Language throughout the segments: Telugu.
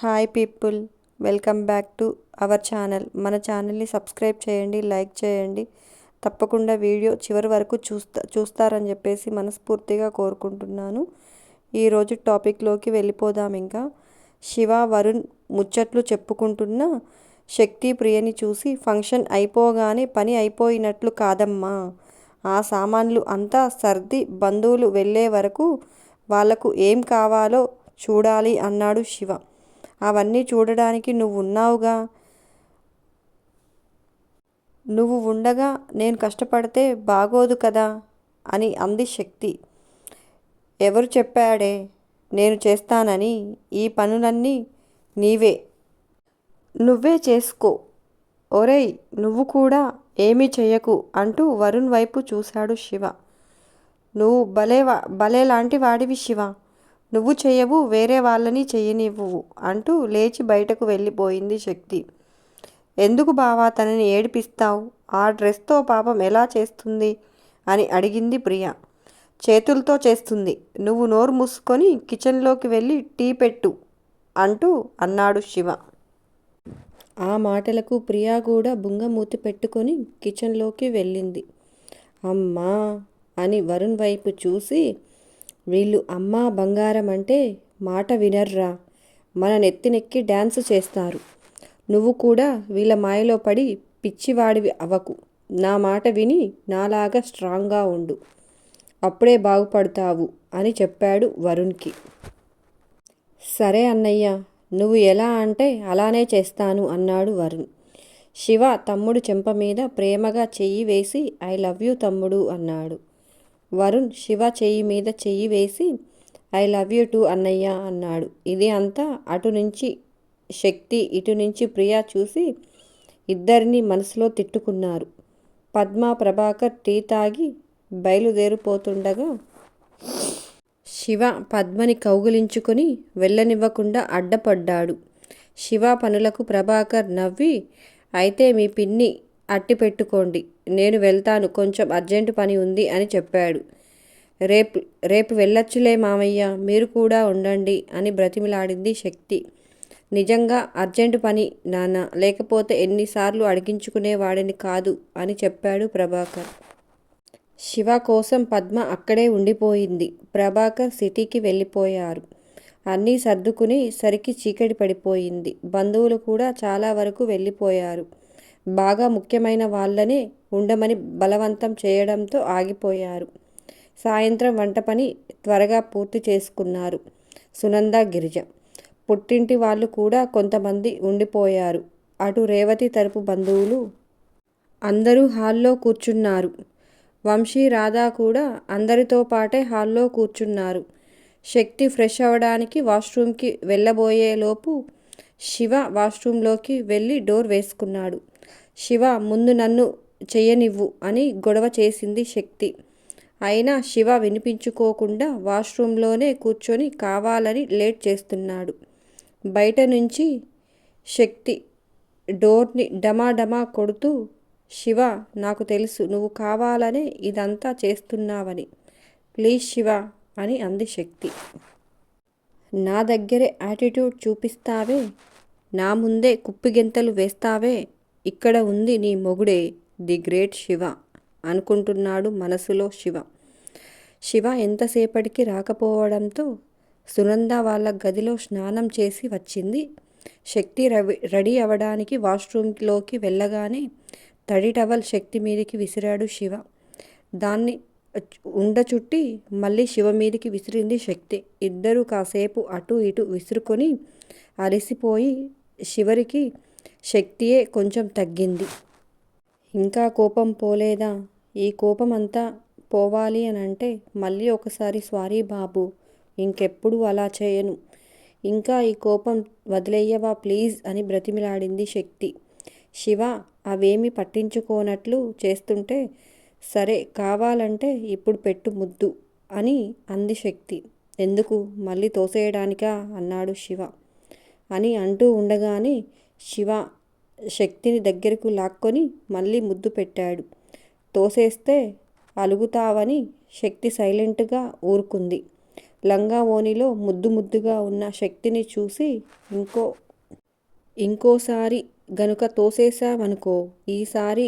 Hi people, welcome back to our channel. మన ఛానల్ని సబ్స్క్రైబ్ చేయండి, లైక్ చేయండి. తప్పకుండా వీడియో చివరి వరకు చూస్తారని చెప్పేసి మనస్ఫూర్తిగా కోరుకుంటున్నాను. ఈరోజు టాపిక్లోకి వెళ్ళిపోదాం. ఇంకా శివ వరుణ్ ముచ్చట్లు చెప్పుకుంటున్న శక్తి ప్రియని చూసి, ఫంక్షన్ అయిపోగానే పని అయిపోయినట్లు కాదమ్మా, ఆ సామాన్లు అంతా సర్ది బంధువులు వెళ్ళే వరకు వాళ్లకు ఏం కావాలో చూడాలి అన్నాడు శివ. అవన్నీ చూడడానికి నువ్వున్నావుగా, నువ్వు ఉండగా నేను కష్టపడితే బాగోదు కదా అని అంది శక్తి. ఎవరు చెప్పాడే నేను చేస్తానని? ఈ పనులన్నీ నువ్వే చేసుకో. ఒరేయ్, నువ్వు కూడా ఏమీ చెయ్యకు అంటూ వరుణ్ వైపు చూశాడు శివ. నువ్వు భలేలాంటి వాడివి శివ, నువ్వు చెయ్యవు, వేరే వాళ్ళని చెయ్యనివ్వవు అంటూ లేచి బయటకు వెళ్ళిపోయింది శక్తి. ఎందుకు బావా తనని ఏడిపిస్తావు? ఆ డ్రెస్తో పాపం ఎలా చేస్తుంది అని అడిగింది ప్రియ. చేతులతో చేస్తుంది, నువ్వు నోరు మూసుకొని కిచెన్లోకి వెళ్ళి టీ పెట్టు అంటూ అన్నాడు శివ. ఆ మాటలకు ప్రియా కూడా బుంగమూతి పెట్టుకొని కిచెన్లోకి వెళ్ళింది. అమ్మా అని వరుణ్ వైపు చూసి, వీళ్ళు అమ్మా బంగారం అంటే మాట వినర్రా, మన నెత్తినెక్కి డ్యాన్స్ చేస్తారు. నువ్వు కూడా వీళ్ళ మాయలో పడి పిచ్చివాడివి అవ్వకు. నా మాట విని నాలాగా స్ట్రాంగ్గా ఉండు, అప్పుడే బాగుపడతావు అని చెప్పాడు వరుణ్కి. సరే అన్నయ్య, నువ్వు ఎలా అంటే అలానే చేస్తాను అన్నాడు వరుణ్. శివ తమ్ముడు చెంప మీద ప్రేమగా చెయ్యి వేసి, ఐ లవ్ యూ తమ్ముడు అన్నాడు. వరుణ్ శివ చెయ్యి మీద చెయ్యి వేసి, ఐ లవ్ యూ టూ అన్నయ్య అన్నాడు. ఇది అంతా అటు నుంచి శక్తి, ఇటు నుంచి ప్రియా చూసి ఇద్దరిని మనసులో తిట్టుకున్నారు. పద్మ, ప్రభాకర్ టీ తాగి బయలుదేరిపోతుండగా శివ పద్మని కౌగిలించుకొని వెళ్ళనివ్వకుండా అడ్డపడ్డాడు. శివ పనులకు ప్రభాకర్ నవ్వి, అయితే మీ పిన్ని అట్టి పెట్టుకోండి, నేను వెళ్తాను, కొంచెం అర్జెంటు పని ఉంది అని చెప్పాడు. రేపు వెళ్ళొచ్చులే మామయ్య, మీరు కూడా ఉండండి అని బ్రతిమిలాడింది శక్తి. నిజంగా అర్జెంటు పని నాన్న, లేకపోతే ఎన్నిసార్లు అడిగించుకునేవాడిని కాదు అని చెప్పాడు ప్రభాకర్. శివ కోసం పద్మ అక్కడే ఉండిపోయింది. ప్రభాకర్ సిటీకి వెళ్ళిపోయారు. అన్నీ సర్దుకుని సరికి చీకటి పడిపోయింది. బంధువులు కూడా చాలా వరకు వెళ్ళిపోయారు. బాగా ముఖ్యమైన వాళ్ళనే ఉండమని బలవంతం చేయడంతో ఆగిపోయారు. సాయంత్రం వంట పని త్వరగా పూర్తి చేసుకున్నారు సునంద, గిరిజ. పుట్టింటి వాళ్ళు కూడా కొంతమంది ఉండిపోయారు. అటు రేవతి తరపు బంధువులు అందరూ హాల్లో కూర్చున్నారు. వంశీ, రాధ కూడా అందరితో పాటే హాల్లో కూర్చున్నారు. శక్తి ఫ్రెష్ అవ్వడానికి వాష్రూమ్కి వెళ్ళబోయేలోపు శివ వాష్రూంలోకి వెళ్ళి డోర్ వేసుకున్నాడు. శివ, ముందు నన్ను చెయ్యనివ్వు అని గొడవ చేసింది శక్తి. అయినా శివ వినిపించుకోకుండా వాష్రూంలోనే కూర్చొని కావాలని లేట్ చేస్తున్నాడు. బయట నుంచి శక్తి డోర్ని డమాడమా కొడుతూ, శివ, నాకు తెలుసు నువ్వు కావాలనే ఇదంతా చేస్తున్నావని, ప్లీజ్ శివ అని అంది శక్తి. నా దగ్గరే యాటిట్యూడ్ చూపిస్తావే, నా ముందే కుప్పిగెంతలు వేస్తావే, ఇక్కడ ఉంది నీ మొగుడే, ది గ్రేట్ శివ అనుకుంటున్నాడు మనసులో శివ. శివ ఎంతసేపటికి రాకపోవడంతో సునంద వాళ్ళ గదిలో స్నానం చేసి వచ్చింది. శక్తి రెడీ అవ్వడానికి వాష్రూమ్లోకి వెళ్ళగానే తడి టవల్ శక్తి మీదికి విసిరాడు శివ. దాన్ని చుట్టి మళ్ళీ శివ మీదికి విసిరింది శక్తి. ఇద్దరూ కాసేపు అటు ఇటు విసురుకొని అలసిపోయి చివరికి శక్తియే కొంచెం తగ్గింది. ఇంకా కోపం పోలేదా? ఈ కోపం అంతా పోవాలి అనంటే మళ్ళీ ఒకసారి సారీ బాబు, ఇంకెప్పుడు అలా చేయను, ఇంకా ఈ కోపం వదిలేయ్యవా ప్లీజ్ అని బ్రతిమిలాడింది శక్తి. శివ అవేమీ పట్టించుకోనట్లు చేస్తుంటే, సరే కావాలంటే ఇప్పుడు పెట్టు ముద్దు అని అంది శక్తి. ఎందుకు, మళ్ళీ తోసేయడానికా అన్నాడు శివ. అని అంటూ ఉండగానే శివ శక్తిని దగ్గరకు లాక్కొని మళ్ళీ ముద్దు పెట్టాడు. తోసేస్తే అలుగుతావని శక్తి సైలెంట్గా ఊరుకుంది. లంగా ఓణిలో ముద్దు ముద్దుగా ఉన్న శక్తిని చూసి ఇంకోసారి గనుక తోసేశావనుకో ఈసారి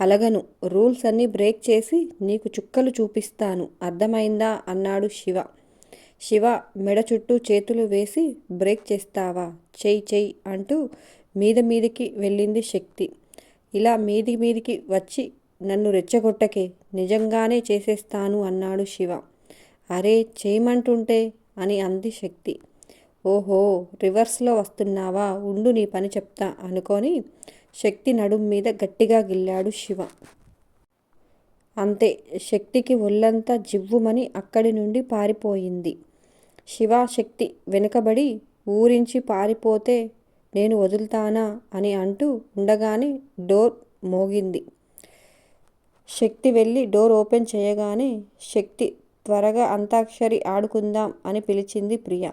అలగను, రూల్స్ అన్నీ బ్రేక్ చేసి నీకు చుక్కలు చూపిస్తాను, అర్థమైందా అన్నాడు శివ. శివ మెడ చుట్టూ చేతులు వేసి బ్రేక్ చేస్తావా, చెయ్యి చెయ్యి అంటూ మీదికి వెళ్ళింది శక్తి. ఇలా మీదికి వచ్చి నన్ను రెచ్చగొట్టకే, నిజంగానే చేసేస్తాను అన్నాడు శివ. అరే చేయమంటుంటే అని అంది శక్తి. ఓహో రివర్స్లో వస్తున్నావా, ఉండు నీ పని చెప్తా అనుకొని శక్తి నడుం మీద గట్టిగా గిల్లాడు శివ. అంతే, శక్తికి ఒళ్ళంతా జివ్వుమని అక్కడి నుండి పారిపోయింది. శివ శక్తి వెనుకబడి ఊరించి పారిపోతే నేను వదులుతానా అని అంటూ ఉండగానే డోర్ మోగింది. శక్తి వెళ్ళి డోర్ ఓపెన్ చేయగానే శక్తి త్వరగా అంతాక్షరి ఆడుకుందాం అని పిలిచింది ప్రియ.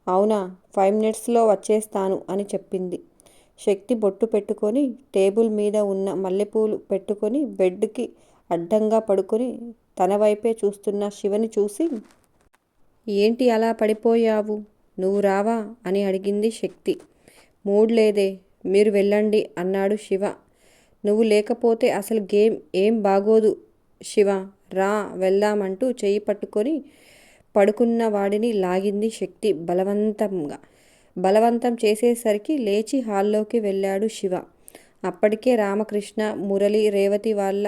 అవునా, 5 minutesలో వచ్చేస్తాను అని చెప్పింది. శక్తి బొట్టు పెట్టుకొని టేబుల్ మీద ఉన్న మల్లెపూలు పెట్టుకొని బెడ్కి అడ్డంగా పడుకొని తన వైపే చూస్తున్న శివని చూసి, ఏంటి అలా పడిపోయావు, నువ్వు రావా అని అడిగింది శక్తి. మూడ్ లేదే, మీరు వెళ్ళండి అన్నాడు శివ. నువ్వు లేకపోతే అసలు గేమ్ ఏం బాగోదు శివ, రా వెళ్దామంటూ చెయ్యి పట్టుకొని పడుకున్న వాడిని లాగింది శక్తి బలవంతంగా. బలవంతం చేసేసరికి లేచి హాల్లోకి వెళ్ళాడు శివ. అప్పటికే రామకృష్ణ, మురళి, రేవతి వాళ్ళ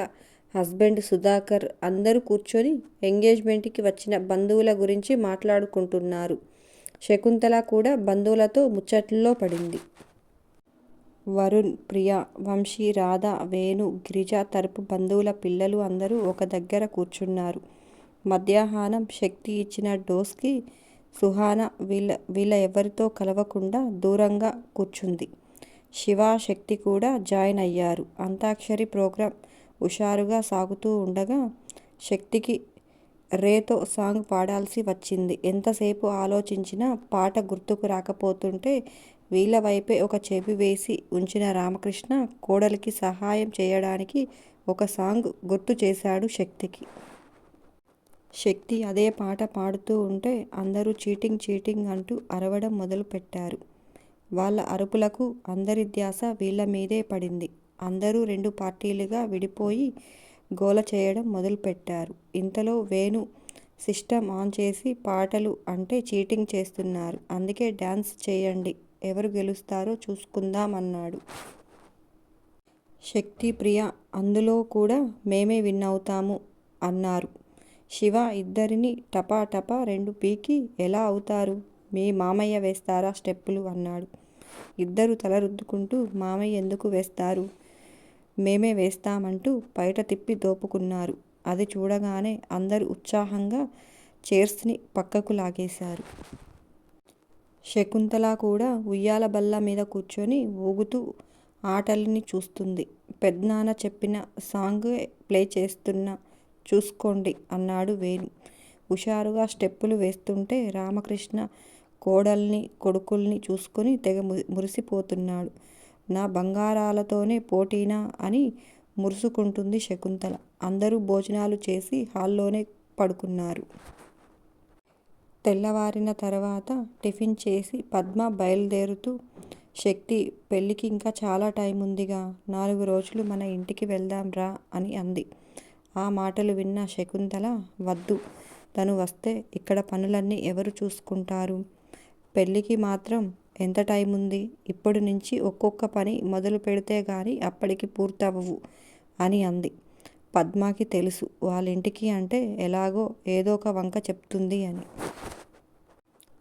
హస్బెండ్ సుధాకర్ అందరూ కూర్చొని ఎంగేజ్మెంట్కి వచ్చిన బంధువుల గురించి మాట్లాడుకుంటున్నారు. శకుంతల కూడా బంధువులతో ముచ్చట్లో పడింది. వరుణ్, ప్రియ, వంశీ, రాధ, వేణు, గిరిజ తరపు బంధువుల పిల్లలు అందరూ ఒక దగ్గర కూర్చున్నారు. మధ్యాహ్నం శక్తి ఇచ్చిన డోస్కి సుహాన వీళ్ళ ఎవరితో కలవకుండా దూరంగా కూర్చుంది. శివ, శక్తి కూడా జాయిన్ అయ్యారు. అంతాక్షరి ప్రోగ్రాం హుషారుగా సాగుతూ ఉండగా శక్తికి రేతో సాంగ్ పాడాల్సి వచ్చింది. ఎంతసేపు ఆలోచించినా పాట గుర్తుకు రాకపోతుంటే వీళ్ళ వైపే ఒక చెవి వేసి ఉంచిన రామకృష్ణ కోడలికి సహాయం చేయడానికి ఒక సాంగ్ గుర్తు చేశాడు శక్తికి. శక్తి అదే పాట పాడుతూ ఉంటే అందరూ చీటింగ్ చీటింగ్ అంటూ అరవడం మొదలుపెట్టారు. వాళ్ళ అరుపులకు అందరి ధ్యాస వీళ్ళ మీదే పడింది. అందరూ 2 పార్టీలుగా విడిపోయి గోల చేయడం మొదలుపెట్టారు. ఇంతలో వేణు సిస్టమ్ ఆన్ చేసి పాటలు అంటే చీటింగ్ చేస్తున్నారు, అందుకే డ్యాన్స్ చేయండి, ఎవరు గెలుస్తారో చూసుకుందాం అన్నాడు. శక్తి, ప్రియ అందులో కూడా మేమే విన్ అవుతాము అన్నారు. శివ ఇద్దరిని టపా టపా 2 పీకి ఎలా అవుతారు, మీ మామయ్య వేస్తారా స్టెప్పులు అన్నాడు. ఇద్దరు తల రుద్దుకుంటూ మామయ్య ఎందుకు వేస్తారు, మేమే వేస్తామంటూ పైట తిప్పి దోపుకున్నారు. అది చూడగానే అందరూ ఉత్సాహంగా చైర్స్ని పక్కకు లాగేశారు. శకుంతల కూడా ఉయ్యాల బల్ల మీద కూర్చొని ఊగుతూ ఆటల్ని చూస్తుంది. పెద్నాన్న చెప్పిన సాంగే ప్లే చేస్తున్నా చూసుకోండి అన్నాడు వేణు. హుషారుగా స్టెప్పులు వేస్తుంటే రామకృష్ణ కోడల్ని కొడుకుల్ని చూసుకొని తెగ మురిసిపోతున్నాడు. నా బంగారాలతోనే పోటీనా అని మురుసుకుంటుంది శకుంతల. అందరూ భోజనాలు చేసి హాల్లోనే పడుకున్నారు. తెల్లవారిన తర్వాత టిఫిన్ చేసి పద్మ బయలుదేరుతూ, శక్తి పెళ్ళికి ఇంకా చాలా టైం ఉందిగా, 4 రోజులు మన ఇంటికి వెళ్దాం రా అని అంది. ఆ మాటలు విన్న శకుంతల, వద్దు, తను వస్తే ఇక్కడ పనులన్నీ ఎవరు చూసుకుంటారు, పెళ్ళికి మాత్రం ఎంత టైం ఉంది, ఇప్పటి నుంచి ఒక్కొక్క పని మొదలు పెడితే గాని అప్పటికి పూర్తవవు అని అంది. పద్మకి తెలుసు వాళ్ళింటికి అంటే ఎలాగో ఏదో ఒక వంక చెప్తుంది అని.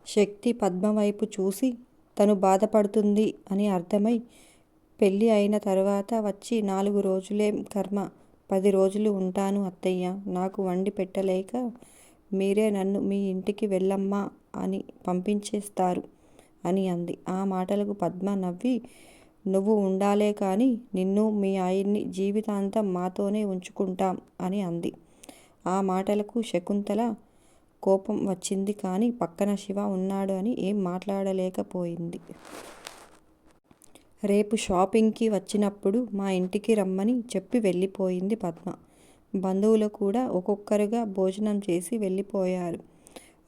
శక్తి పద్మ వైపు చూసి తను బాధపడుతుంది అని అర్థమై, పెళ్ళి అయిన తర్వాత వచ్చి 4 రోజులేం కర్మ, 10 రోజులు ఉంటాను అత్తయ్య, నాకు వండి పెట్టలేక మీరే నన్ను మీ ఇంటికి వెళ్ళమ్మా అని పంపించేస్తారు అని అంది. ఆ మాటలకు పద్మ నవ్వి, నువ్వు ఉండాలే కానీ నిన్ను మీ ఆయన్ని జీవితాంతం మాతోనే ఉంచుకుంటాం అని అంది. ఆ మాటలకు శకుంతల కోపం వచ్చింది కానీ పక్కన శివ ఉన్నాడు అని ఏం మాట్లాడలేకపోయింది. రేపు షాపింగ్కి వచ్చినప్పుడు మా ఇంటికి రమ్మని చెప్పి వెళ్ళిపోయింది పద్మ. బంధువులు కూడా ఒక్కొక్కరుగా భోజనం చేసి వెళ్ళిపోయారు.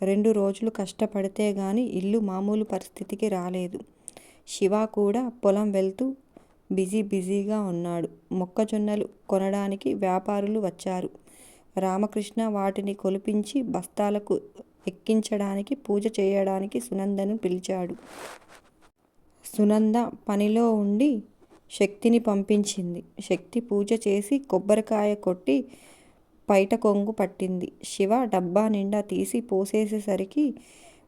2 రోజులు కష్టపడితే గాని ఇల్లు మామూలు పరిస్థితికి రాలేదు. శివ కూడా పొలం వెళ్తూ బిజీగా ఉన్నాడు. మొక్కజొన్నలు కొనడానికి వ్యాపారులు వచ్చారు. రామకృష్ణ వాటిని కొలిపించి బస్తాలకు ఎక్కించడానికి పూజ చేయడానికి సునందను పిలిచాడు. సునంద పనిలో ఉండి శక్తిని పంపించింది. శక్తి పూజ చేసి కొబ్బరికాయ కొట్టి పైట కొంగు పట్టింది. శివ డబ్బా నిండా తీసి పోసేసరికి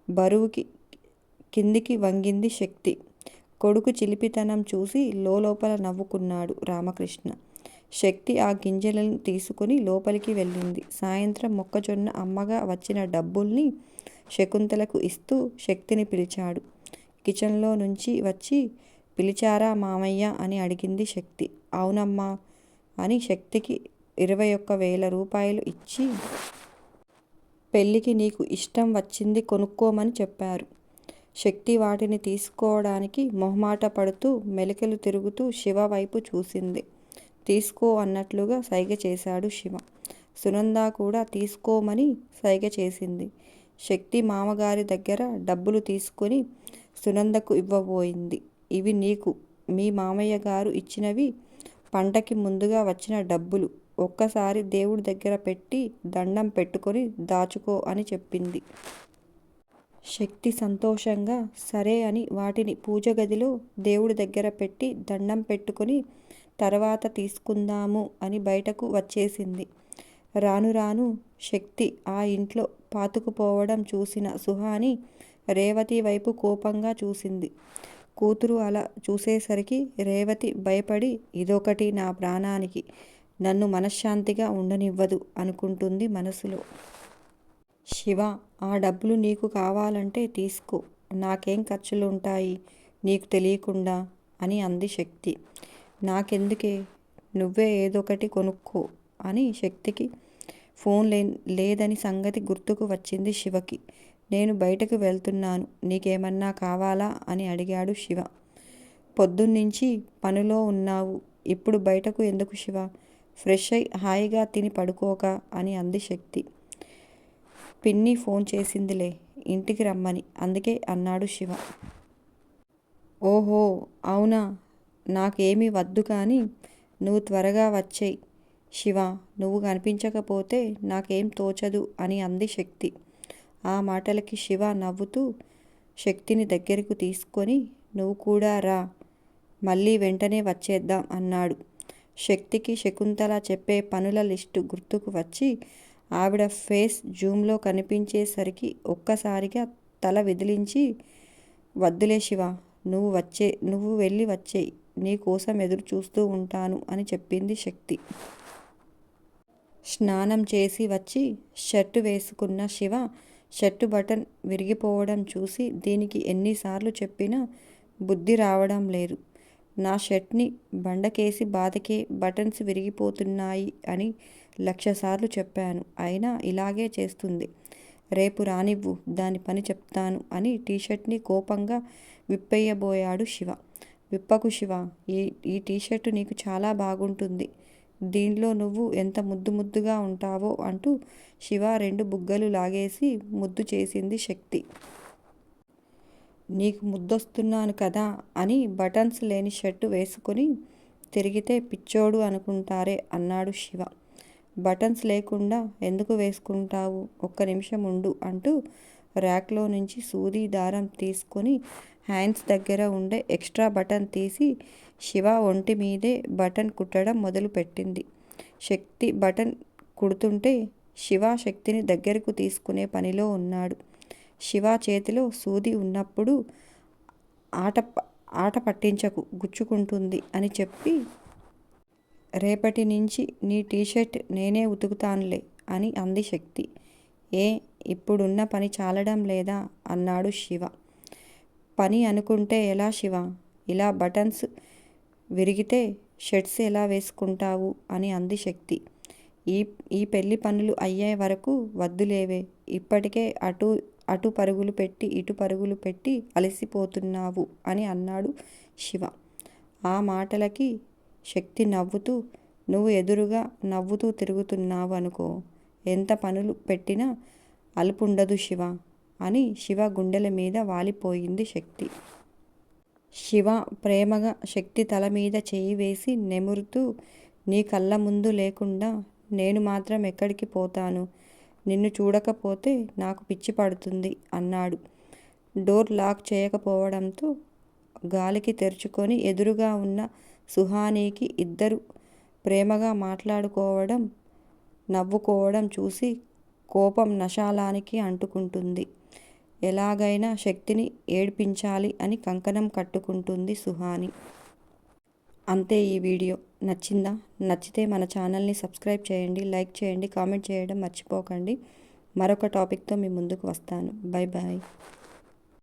బరువుకి కిందికి వంగింది శక్తి. కొడుకు చిలిపితనం చూసి లోపల నవ్వుకున్నాడు రామకృష్ణ. శక్తి ఆ గింజలను తీసుకుని లోపలికి వెళ్ళింది. సాయంత్రం మొక్కజొన్న అమ్మగా వచ్చిన డబ్బుల్ని శకుంతలకు ఇస్తూ శక్తిని పిలిచాడు. కిచెన్లో నుంచి వచ్చి పిలిచారా మామయ్య అని అడిగింది శక్తి. అవునమ్మా అని శక్తికి 21,000 రూపాయలు ఇచ్చి పెళ్ళికి నీకు ఇష్టం వచ్చింది కొనుక్కోమని చెప్పారు. శక్తి వాటిని తీసుకోవడానికి మొహమాట పడుతూ మెలికలు తిరుగుతూ శివ వైపు చూసింది. తీసుకో అన్నట్లుగా సైగ చేశాడు శివ. సునంద కూడా తీసుకోమని సైగ చేసింది. శక్తి మామగారి దగ్గర డబ్బులు తీసుకుని సునందకు ఇవ్వబోయింది. ఇవి నీకు మీ మామయ్య గారు ఇచ్చినవి, పంటకి ముందుగా వచ్చిన డబ్బులు. ఒక్కసారి దేవుడి దగ్గర పెట్టి దండం పెట్టుకొని దాచుకో అని చెప్పింది. శక్తి సంతోషంగా సరే అని వాటిని పూజ గదిలో దేవుడి దగ్గర పెట్టి దండం పెట్టుకొని తర్వాత తీసుకుందాము అని బయటకు వచ్చేసింది. రాను రాను శక్తి ఆ ఇంట్లో పాతుకుపోవడం చూసిన సుహాని రేవతి వైపు కోపంగా చూసింది. కూతురు అలా చూసేసరికి రేవతి భయపడి ఇదొకటి నా ప్రాణానికి, నన్ను మనశ్శాంతిగా ఉండనివ్వదు అనుకుంటుంది మనసులో. శివ, ఆ డబ్బులు నీకు కావాలంటే తీసుకో, నాకేం ఖర్చులుంటాయి నీకు తెలియకుండా అని అంది శక్తి. నాకెందుకే, నువ్వే ఏదొకటి కొనుక్కో అని శక్తికి ఫోన్ లేదని సంగతి గుర్తుకు వచ్చింది శివకి. నేను బయటకు వెళ్తున్నాను, నీకేమన్నా కావాలా అని అడిగాడు శివ. పొద్దున్నుంచి పనిలో ఉన్నావు, ఇప్పుడు బయటకు ఎందుకు శివ? ఫ్రెష్ అయి హాయిగా తిని పడుకోక అని అంది శక్తి. పిన్ని ఫోన్ చేసిందిలే ఇంటికి రమ్మని, అందుకే అన్నాడు శివ. ఓహో అవునా, నాకేమీ వద్దు కానీ నువ్వు త్వరగా వచ్చేయ్ శివ, నువ్వు కనిపించకపోతే నాకేం తోచదు అని అంది శక్తి. ఆ మాటలకి శివ నవ్వుతూ శక్తిని దగ్గరకు తీసుకొని నువ్వు కూడా రా, మళ్ళీ వెంటనే వచ్చేద్దాం అన్నాడు. శక్తికి శకుంతల చెప్పే పనుల లిస్టు గుర్తుకు వచ్చి ఆవిడ ఫేస్ జూమ్లో కనిపించేసరికి ఒక్కసారిగా తల విదిలించి వద్దులే శివ, నువ్వు వెళ్ళి వచ్చేయ్, నీ కోసం ఎదురు చూస్తూ ఉంటాను అని చెప్పింది శక్తి. స్నానం చేసి వచ్చి షర్టు వేసుకున్న శివ షర్టు బటన్ విరిగిపోవడం చూసి దీనికి ఎన్నిసార్లు చెప్పినా బుద్ధి రావడం లేదు. నా షర్ట్ని బండకేసి బాధకే బటన్స్ విరిగిపోతున్నాయి అని 1,00,000 సార్లు చెప్పాను, అయినా ఇలాగే చేస్తుంది. రేపు రానివ్వు, దాని పని చెప్తాను అని టీషర్ట్ని కోపంగా విప్పేయబోయాడు శివ. విప్పకు శివ, ఈ టీషర్టు నీకు చాలా బాగుంటుంది, దీనిలో నువ్వు ఎంత ముద్దుగా ఉంటావో అంటూ శివ 2 బుగ్గలు లాగేసి ముద్దు చేసింది శక్తి. నీకు ముద్దొస్తున్నాను కదా అని బటన్స్ లేని షర్టు వేసుకొని తిరిగితే పిచ్చోడు అనుకుంటారే అన్నాడు శివ. బటన్స్ లేకుండా ఎందుకు వేసుకుంటావు, ఒక్క నిమిషం ఉండు అంటూ ర్యాక్లో నుంచి సూది దారం తీసుకొని హ్యాండ్స్ దగ్గర ఉండే ఎక్స్ట్రా బటన్ తీసి శివ ఒంటి మీదే బటన్ కుట్టడం మొదలుపెట్టింది. శక్తి బటన్ కుడుతుంటే శివ శక్తిని దగ్గరకు తీసుకునే పనిలో ఉన్నాడు. శివ చేతిలో సూది ఉన్నప్పుడు ఆట పట్టించకు, గుచ్చుకుంటుంది అని చెప్పి రేపటి నుంచి నీ టీషర్ట్ నేనే ఉతుకుతానులే అని అంది శక్తి. ఏ, ఇప్పుడున్న పని చాలడం లేదా అన్నాడు శివ. పని అనుకుంటే ఎలా శివ, ఇలా బటన్స్ విరిగితే షర్ట్స్ ఎలా వేసుకుంటావు అని అంది శక్తి. ఈ పెళ్లి పనులు అయ్యే వరకు వద్దులేవే, ఇప్పటికే అటు పరుగులు పెట్టి ఇటు పరుగులు పెట్టి అలసిపోతున్నావు అని అన్నాడు శివ. ఆ మాటలకి శక్తి నవ్వుతూ నువ్వు ఎదురుగా నవ్వుతూ తిరుగుతున్నావు అనుకో, ఎంత పనులు పెట్టినా అలుపుండదు శివ అని శివ గుండెల మీద వాలిపోయింది శక్తి. శివ ప్రేమగా శక్తి తల మీద చెయ్యి వేసి నెమురుతూ, నీ కళ్ళ ముందు లేకుండా నేను మాత్రం ఎక్కడికి పోతాను? నిన్ను చూడకపోతే నాకు పిచ్చి పడుతుంది అన్నాడు. డోర్ లాక్ చేయకపోవడంతో గాలికి తెరుచుకొని ఎదురుగా ఉన్న సుహానీకి ఇద్దరు ప్రేమగా మాట్లాడుకోవడం, నవ్వుకోవడం చూసి కోపం నశాలానికి అంటుకుంటుంది. ఎలాగైనా శక్తిని ఏడ్పించాలి అని కంకణం కట్టుకుంటుంది సుహాని. అంతే ఈ వీడియో. నచ్చిందా? నచ్చితే మన ఛానల్ని సబ్స్క్రైబ్ చేయండి, లైక్ చేయండి, కామెంట్ చేయడం మర్చిపోకండి. మరొక టాపిక్తో మీ ముందుకు వస్తాను. Bye bye.